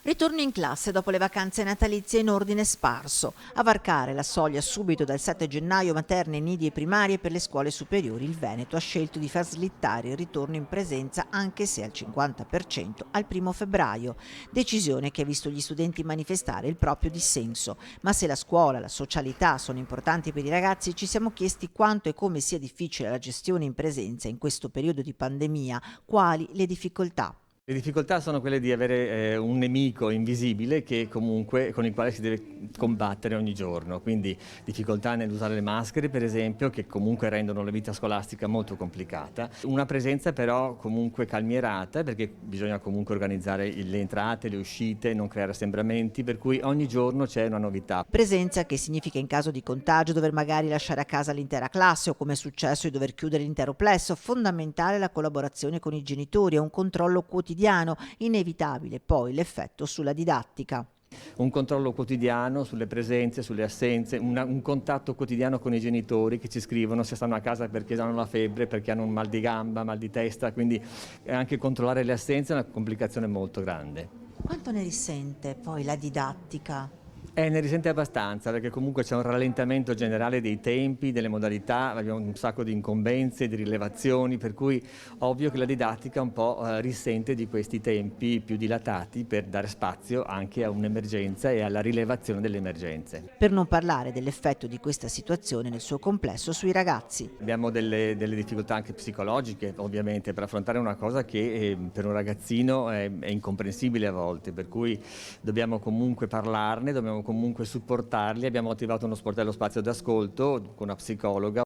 Ritorno in classe dopo le vacanze natalizie in ordine sparso. A varcare la soglia subito dal 7 gennaio materne, nidi e primarie per le scuole superiori. Il Veneto ha scelto di far slittare il ritorno in presenza anche se al 50% al 1 febbraio. Decisione che ha visto gli studenti manifestare il proprio dissenso. Ma se la scuola, la socialità sono importanti per i ragazzi, ci siamo chiesti quanto e come sia difficile la gestione in presenza in questo periodo di pandemia, quali le difficoltà. Le difficoltà sono quelle di avere un nemico invisibile che comunque con il quale si deve combattere ogni giorno, quindi difficoltà nell'usare le maschere per esempio, che comunque rendono la vita scolastica molto complicata, una presenza però comunque calmierata, perché bisogna comunque organizzare le entrate, le uscite, non creare assembramenti, per cui ogni giorno c'è una novità. Presenza che significa in caso di contagio dover magari lasciare a casa l'intera classe o, come è successo, di dover chiudere l'intero plesso. Fondamentale la collaborazione con i genitori e un controllo quotidiano, inevitabile poi l'effetto sulla didattica. Un controllo quotidiano sulle presenze, sulle assenze, un contatto quotidiano con i genitori che ci scrivono se stanno a casa perché hanno la febbre, perché hanno un mal di gamba, mal di testa, quindi anche controllare le assenze è una complicazione molto grande. Quanto ne risente poi la didattica? Ne risente abbastanza perché comunque c'è un rallentamento generale dei tempi, delle modalità, abbiamo un sacco di incombenze, di rilevazioni, per cui ovvio che la didattica un po' risente di questi tempi più dilatati per dare spazio anche a un'emergenza e alla rilevazione delle emergenze. Per non parlare dell'effetto di questa situazione nel suo complesso sui ragazzi. Abbiamo delle difficoltà anche psicologiche ovviamente per affrontare una cosa che per un ragazzino è incomprensibile a volte, per cui dobbiamo comunque parlarne, dobbiamo comunque supportarli. Abbiamo attivato uno sportello spazio d'ascolto con una psicologa